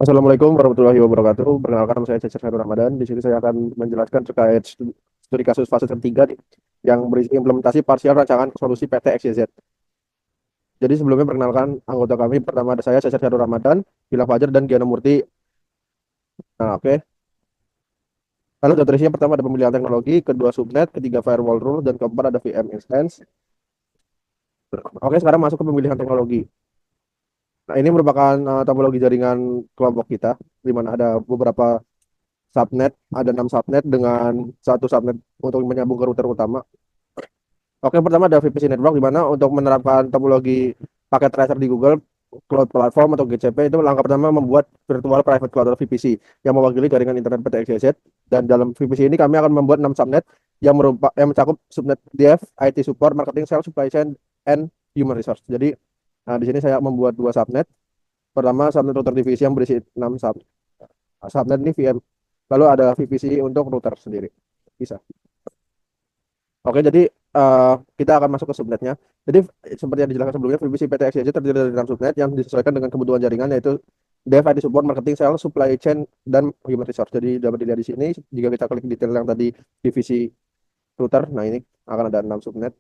Assalamualaikum warahmatullahi wabarakatuh. Perkenalkan nama saya Cecep Khairul Ramadan. Di sini saya akan menjelaskan terkait studi kasus fase ketiga yang berisi implementasi parsial rancangan solusi PT XYZ. Jadi sebelumnya perkenalkan anggota kami. Pertama ada saya Cecep Khairul Ramadan, Gilang Fajar, dan Giana Murti. Nah, oke. Lalu definisinya pertama ada pemilihan teknologi, kedua subnet, ketiga firewall rule, dan keempat ada VM instance. Oke, sekarang masuk ke pemilihan teknologi. Nah, ini merupakan topologi jaringan kelompok kita, di mana ada beberapa subnet, ada 6 subnet dengan satu subnet untuk menyambung ke router utama. Oke, pertama ada VPC Network, di mana untuk menerapkan topologi paket tracer di Google Cloud Platform atau GCP itu langkah pertama membuat virtual private cloud atau VPC yang mewakili jaringan internet PT XYZ. Dan dalam VPC ini kami akan membuat 6 subnet yang mencakup subnet dev, IT support, marketing, sales, supply chain, and human resource. Jadi di sini saya membuat dua subnet. Pertama subnet router divisi yang berisi 6 subnet ini VM. Lalu ada VPC untuk router sendiri. Bisa. Oke, jadi kita akan masuk ke subnetnya. Jadi seperti yang dijelaskan sebelumnya, VPC PT XYZ terdiri dari 6 subnet yang disesuaikan dengan kebutuhan jaringan, yaitu Dev, IT Support, Marketing, Sales, Supply Chain, dan Human Resource. Jadi dapat dilihat di sini, jika kita klik detail yang tadi divisi router, nah ini akan ada 6 subnet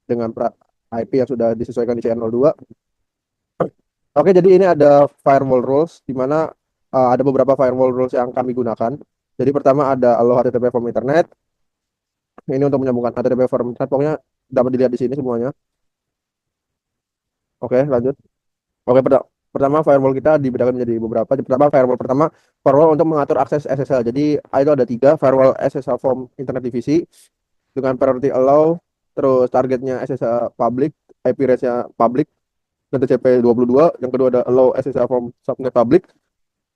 dengan IP yang sudah disesuaikan di CN02. Oke, jadi ini ada firewall rules, di mana ada beberapa firewall rules yang kami gunakan. Jadi pertama ada allow HTTP from Internet. Ini untuk menyambungkan HTTP from Internet. Pokoknya dapat dilihat di sini semuanya. Oke, lanjut. Oke, pertama firewall kita dibedakan menjadi beberapa. Pertama, firewall pertama, firewall untuk mengatur akses SSL. Jadi itu ada tiga, firewall SSL from Internet Divisi dengan priority allow, terus targetnya SSL public, IP range-nya public, dan TCP 22. Yang kedua ada allow SSL from subnet public,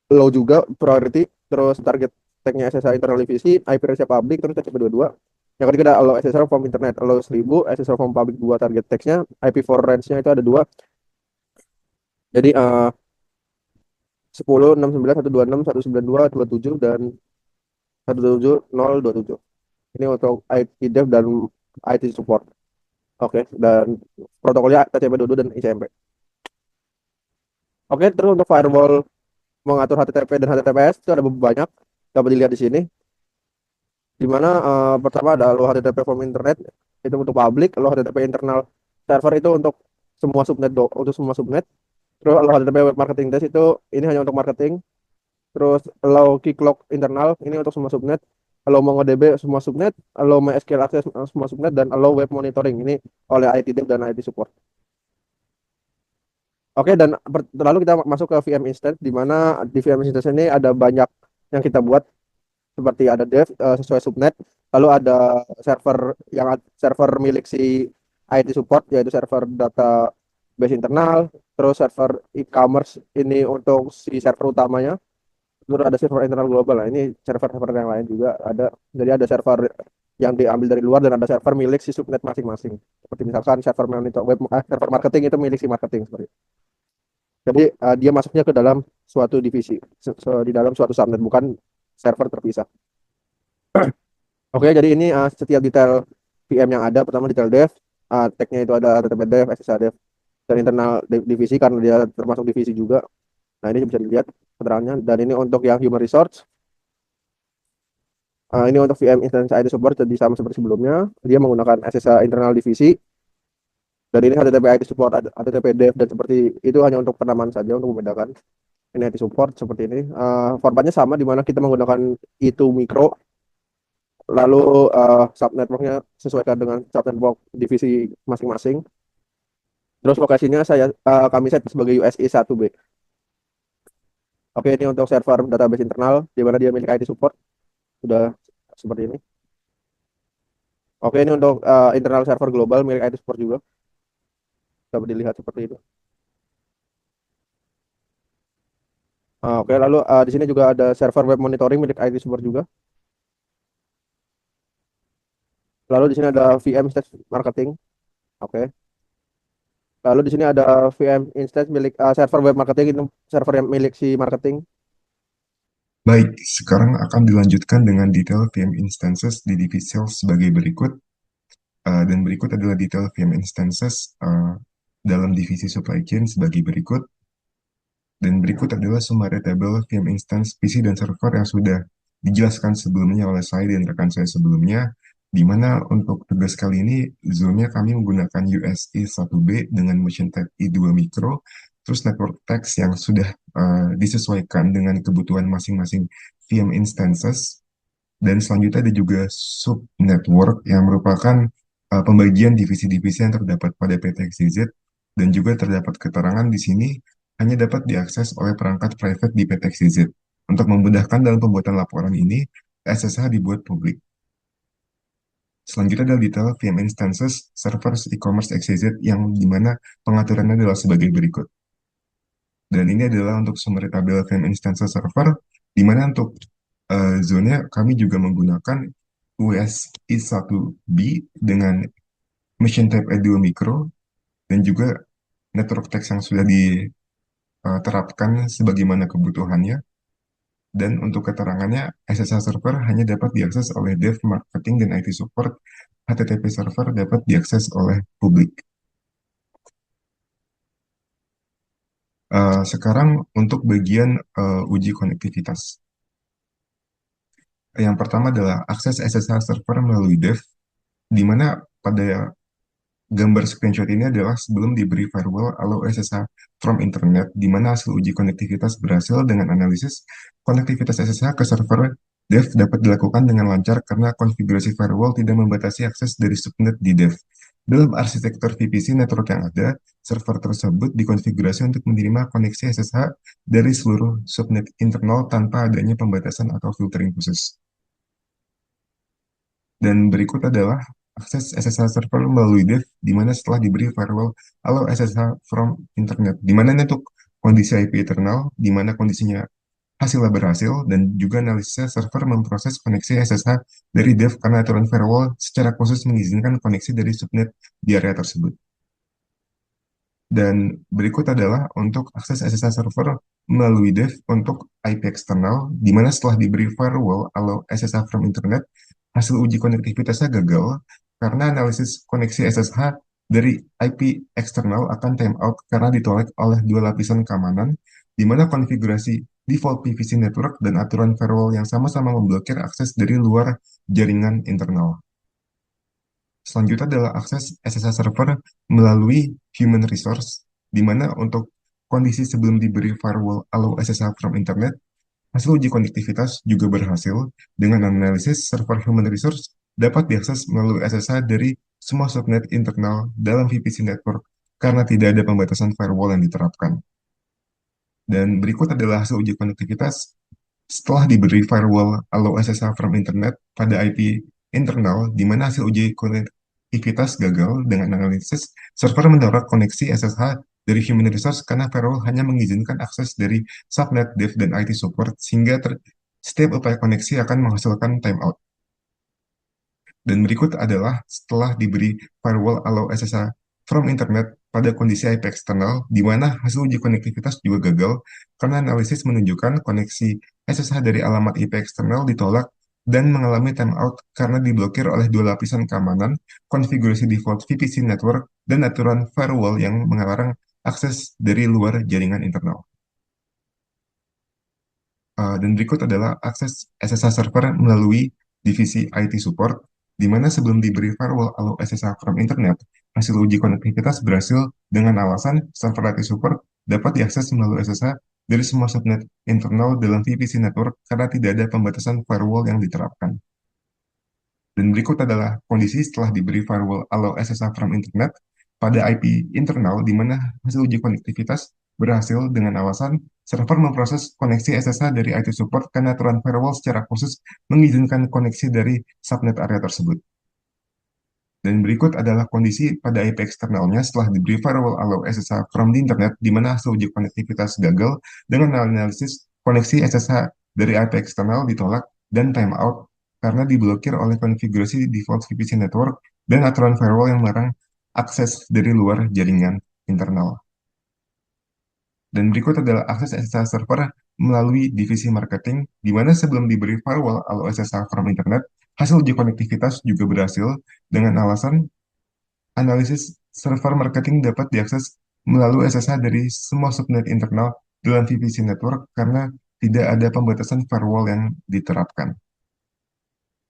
allow juga priority, terus target tag-nya SSL internal divisi, IP range-nya public, terus TCP 22. Yang ketiga ada allow SSL from internet, allow 1000, SSL from public 2, target text-nya, IP4 range-nya itu ada 2. Jadi 10, 69, 126, 192, 27, dan 170, 27. Ini untuk IT dev dan IT support. Oke, dan protokolnya TCP 22 dan ICMP. Oke, terus untuk firewall mengatur HTTP dan HTTPS itu ada banyak, dapat dilihat di sini. Di mana pertama ada allow HTTP from internet itu untuk public, allow HTTP internal server itu untuk semua subnet untuk semua subnet. Terus allow HTTP web marketing desk itu ini hanya untuk marketing. Terus allow keycloak internal ini untuk semua subnet. Allow MongoDB semua subnet, allow MySQL access semua subnet, dan allow web monitoring ini oleh IT dev dan IT support. Oke, dan lalu kita masuk ke VM instance, di mana di VM instance ini ada banyak yang kita buat, seperti ada dev sesuai subnet, lalu ada server milik si IT support, yaitu server database internal, terus server e-commerce ini untuk si server utamanya, terus ada server internal global. Nah, ini server-server yang lain juga ada. Jadi ada server yang diambil dari luar dan ada server milik si subnet masing-masing. Seperti misalkan server monitor server marketing itu milik si marketing seperti itu. Jadi dia masuknya ke dalam suatu divisi, di dalam suatu subnet, bukan server terpisah. Oke, jadi ini setiap detail VM yang ada. Pertama detail dev, tag-nya itu ada HTTP dev, SSH dev, dan internal divisi karena dia termasuk divisi juga. Nah, ini bisa dilihat keterangannya. Dan ini untuk yang human resource. Ini untuk VM instance ID support, jadi sama seperti sebelumnya. Dia menggunakan SSH internal divisi. Dan ini HTTP ID support, HTTP dev, dan seperti itu hanya untuk penamaan saja untuk membedakan. Ini ID support seperti ini. Formatnya sama, di mana kita menggunakan itu micro. Lalu subnetworknya sesuaikan dengan subnetwork divisi masing-masing. Terus lokasinya kami set sebagai USI 1B. Oke, ini untuk server database internal, di mana dia milik IT support. Sudah seperti ini. Oke, ini untuk internal server global milik IT support juga. Dapat dilihat seperti itu. Oke, lalu di sini juga ada server web monitoring milik IT support juga. Lalu di sini ada VM instance marketing. Oke. Lalu di sini ada VM instance milik server web marketing, itu server yang milik si marketing. Baik, sekarang akan dilanjutkan dengan detail VM instances di divisi sales sebagai berikut. Dan berikut adalah detail VM instances dalam divisi supply chain sebagai berikut. Dan berikut adalah summary table VM instance PC dan server yang sudah dijelaskan sebelumnya oleh saya dan rekan saya sebelumnya, di mana untuk tugas kali ini zone-nya kami menggunakan USI 1B dengan machine type I2 micro, terus network text yang sudah disesuaikan dengan kebutuhan masing-masing VM instances, dan selanjutnya ada juga sub network yang merupakan pembagian divisi-divisi yang terdapat pada PTXDZ, dan juga terdapat keterangan di sini hanya dapat diakses oleh perangkat private di PTXDZ. Untuk memudahkan dalam pembuatan laporan ini, SSH dibuat publik. Selanjutnya adalah detail VM instances servers e-commerce XYZ yang dimana pengaturannya adalah sebagai berikut. Dan ini adalah untuk summary tabel VM instances server, di mana untuk zone-nya kami juga menggunakan USI 1B dengan machine type E2 micro, dan juga network text yang sudah diterapkan sebagaimana kebutuhannya. Dan untuk keterangannya, SSH server hanya dapat diakses oleh dev, marketing, dan IT support. HTTP server dapat diakses oleh publik. Sekarang untuk bagian uji konektivitas. Yang pertama adalah akses SSH server melalui dev, di mana pada gambar screenshot ini adalah sebelum diberi firewall allow SSH from internet, di mana hasil uji konektivitas berhasil dengan analisis konektivitas SSH ke server dev dapat dilakukan dengan lancar karena konfigurasi firewall tidak membatasi akses dari subnet di dev. Dalam arsitektur VPC network yang ada, server tersebut dikonfigurasi untuk menerima koneksi SSH dari seluruh subnet internal tanpa adanya pembatasan atau filtering khusus. Dan berikut adalah akses SSH server melalui dev, di mana setelah diberi firewall allow SSH from internet, di mana ini untuk kondisi IP internal, di mana kondisinya hasilnya berhasil, dan juga analisisnya server memproses koneksi SSH dari dev karena aturan firewall secara khusus mengizinkan koneksi dari subnet di area tersebut. Dan berikut adalah untuk akses SSH server melalui dev untuk IP eksternal, di mana setelah diberi firewall allow SSH from internet, hasil uji konektivitasnya gagal karena analisis koneksi SSH dari IP eksternal akan timeout karena ditolak oleh dua lapisan keamanan, di mana konfigurasi default PVC network dan aturan firewall yang sama-sama memblokir akses dari luar jaringan internal. Selanjutnya adalah akses SSH server melalui human resource, di mana untuk kondisi sebelum diberi firewall allow SSH from internet, hasil uji konektivitas juga berhasil dengan analisis server human resource dapat diakses melalui SSH dari semua subnet internal dalam VPC network karena tidak ada pembatasan firewall yang diterapkan. Dan berikut adalah hasil uji konektivitas setelah diberi firewall allow SSH from internet pada IP internal, di mana hasil uji konektivitas gagal dengan analisis server mendapat koneksi SSH dari human resource karena firewall hanya mengizinkan akses dari subnet, dev, dan IT support, sehingga setiap upaya koneksi akan menghasilkan timeout. Dan berikut adalah setelah diberi firewall allow SSH from internet pada kondisi IP eksternal, di mana hasil uji konektivitas juga gagal karena analisis menunjukkan koneksi SSH dari alamat IP eksternal ditolak dan mengalami timeout karena diblokir oleh dua lapisan keamanan, konfigurasi default VPC network, dan aturan firewall yang mengarang akses dari luar jaringan internal. Dan berikut adalah akses SSH server melalui divisi IT support, di mana sebelum diberi firewall allow SSH from internet, hasil uji konektivitas berhasil dengan alasan server IT support dapat diakses melalui SSH dari semua subnet internal dalam VPC network karena tidak ada pembatasan firewall yang diterapkan. Dan berikut adalah kondisi setelah diberi firewall allow SSH from internet pada IP internal, di mana hasil uji konektivitas berhasil dengan alasan server memproses koneksi SSH dari IT support karena aturan firewall secara khusus mengizinkan koneksi dari subnet area tersebut. Dan berikut adalah kondisi pada IP eksternalnya setelah diberi firewall allow SSH from the internet, di mana hasil uji konektivitas gagal dengan analisis koneksi SSH dari IP eksternal ditolak dan timeout karena diblokir oleh konfigurasi default VPC network dan aturan firewall yang melarang akses dari luar jaringan internal. Dan berikut adalah akses SSH server melalui divisi marketing, di mana sebelum diberi firewall allow SSH from internet, hasil uji konektivitas juga berhasil dengan alasan analisis server marketing dapat diakses melalui SSH dari semua subnet internal dalam VPC network karena tidak ada pembatasan firewall yang diterapkan.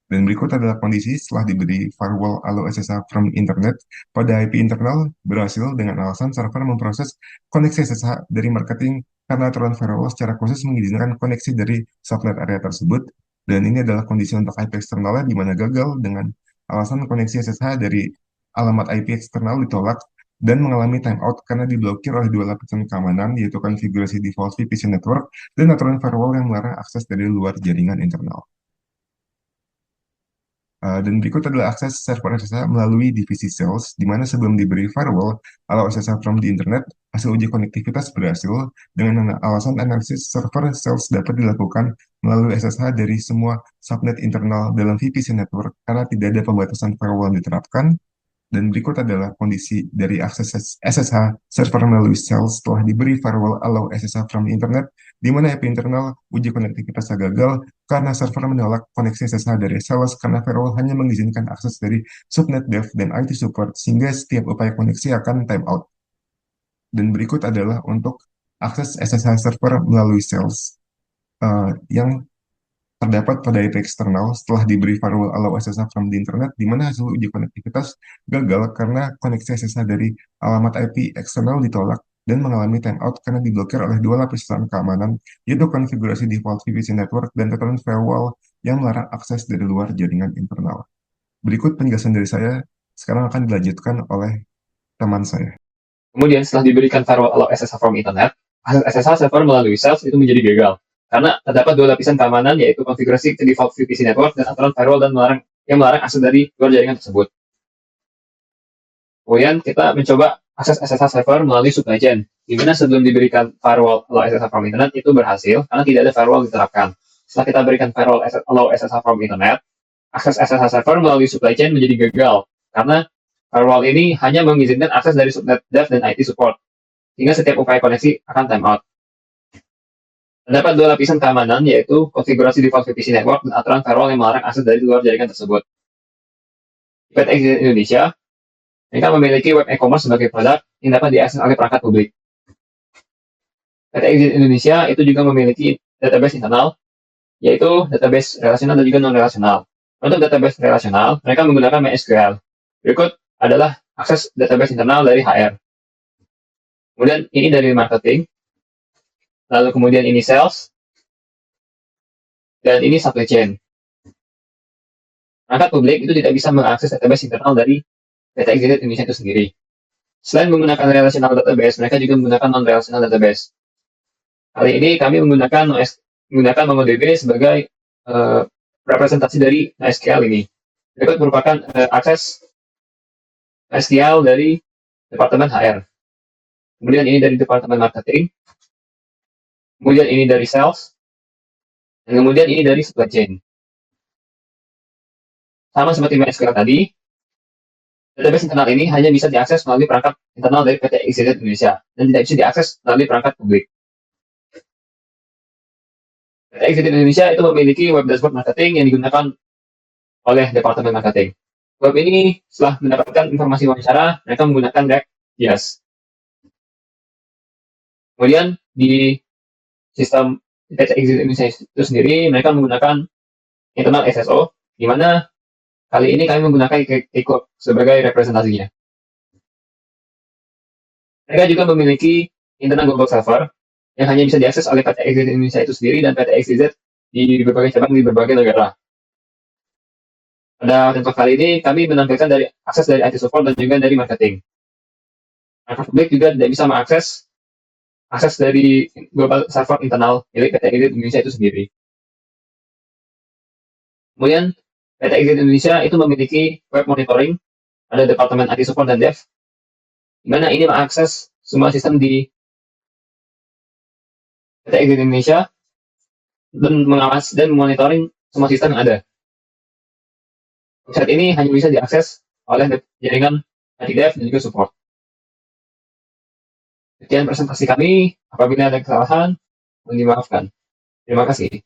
Dan berikut adalah kondisi setelah diberi firewall Allo SSH from Internet pada IP internal berhasil dengan alasan server memproses koneksi SSH dari marketing karena aturan firewall secara khusus mengizinkan koneksi dari subnet area tersebut. Dan ini adalah kondisi untuk IP eksternalnya di mana gagal dengan alasan koneksi SSH dari alamat IP eksternal ditolak dan mengalami timeout karena diblokir oleh dua lapisan keamanan yaitu konfigurasi default VPC network dan aturan firewall yang melarang akses dari luar jaringan internal. Dan berikut adalah akses server SSH melalui divisi sales, di mana sebelum diberi firewall, kalau SSH from the internet, hasil uji konektivitas berhasil dengan alasan analisis server sales dapat dilakukan melalui SSH dari semua subnet internal dalam VPC network karena tidak ada pembatasan firewall yang diterapkan. Dan berikut adalah kondisi dari akses SSH server melalui sales setelah diberi firewall allow SSH from internet, di mana IP internal uji konektivitasnya gagal karena server menolak koneksi SSH dari sales karena firewall hanya mengizinkan akses dari subnet dev dan IT support sehingga setiap upaya koneksi akan timeout. Dan berikut adalah untuk akses SSH server melalui sales yang terdapat pada IP eksternal setelah diberi firewall allow SSH from the internet, di mana hasil uji konektivitas gagal karena koneksi SSH dari alamat IP eksternal ditolak dan mengalami timeout karena diblokir oleh dua lapisan keamanan, yaitu konfigurasi default VPC network dan tatanan firewall yang melarang akses dari luar jaringan internal. Berikut penjelasan dari saya, sekarang akan dilanjutkan oleh teman saya. Kemudian setelah diberikan firewall allow SSH from internet, akses SSH server melalui sales itu menjadi gagal. Karena terdapat dua lapisan keamanan yaitu konfigurasi default VPC network dan aturan firewall dan melarang akses dari luar jaringan tersebut. Kemudian kita mencoba akses SSH server melalui supply chain, di mana sebelum diberikan firewall allow SSH from internet itu berhasil karena tidak ada firewall diterapkan. Setelah kita berikan firewall allow SSH from internet, akses SSH server melalui supply chain menjadi gagal karena firewall ini hanya mengizinkan akses dari subnet dev dan IT support, sehingga setiap upaya koneksi akan timeout. Terdapat dua lapisan keamanan, yaitu konfigurasi default VPC network dan aturan firewall yang melarang akses dari luar jaringan tersebut. PT Exit Indonesia, mereka memiliki web e-commerce sebagai produk yang dapat diakses oleh perangkat publik. PT Exit Indonesia itu juga memiliki database internal, yaitu database relasional dan juga non-relasional. Untuk database relasional, mereka menggunakan MySQL. Berikut adalah akses database internal dari HR. Kemudian ini dari marketing, lalu kemudian ini sales, dan ini supply chain. Perangkat publik itu tidak bisa mengakses database internal dari PT Exit Indonesia itu sendiri. Selain menggunakan relational database, mereka juga menggunakan non-relational database. Kali ini kami menggunakan MongoDB sebagai representasi dari MySQL ini. Berikut merupakan akses MySQL dari Departemen HR. Kemudian ini dari Departemen Marketing. Kemudian ini dari Sales. Dan kemudian ini dari Supply Chain. Sama seperti MySQL tadi, database internal ini hanya bisa diakses melalui perangkat internal dari PT Exit Indonesia dan tidak bisa diakses melalui perangkat publik. PT Exit Indonesia itu memiliki web dashboard marketing yang digunakan oleh Departemen Marketing. Web ini setelah mendapatkan informasi wawancara, mereka menggunakan React.js. Kemudian di sistem PT Exit Indonesia itu sendiri, mereka menggunakan internal SSO, di mana kali ini kami menggunakan Keycloak sebagai representasinya. Mereka juga memiliki internal global server yang hanya bisa diakses oleh PT Exit Indonesia itu sendiri dan PT Exit di berbagai cabang di berbagai negara. Pada contoh kali ini, kami menampilkan dari akses dari IT support dan juga dari marketing. Perangkat publik juga tidak bisa mengakses akses dari global server internal milik PT Exit Indonesia itu sendiri. Kemudian, PT Exit Indonesia itu memiliki web monitoring, ada Departemen IT Support dan Dev, di mana ini mengakses semua sistem di PT Exit Indonesia dan mengawasi dan monitoring semua sistem yang ada. Website ini hanya bisa diakses oleh jaringan IT Dev dan juga support. Sekian presentasi kami, apabila ada kesalahan, mohon dimaafkan. Terima kasih.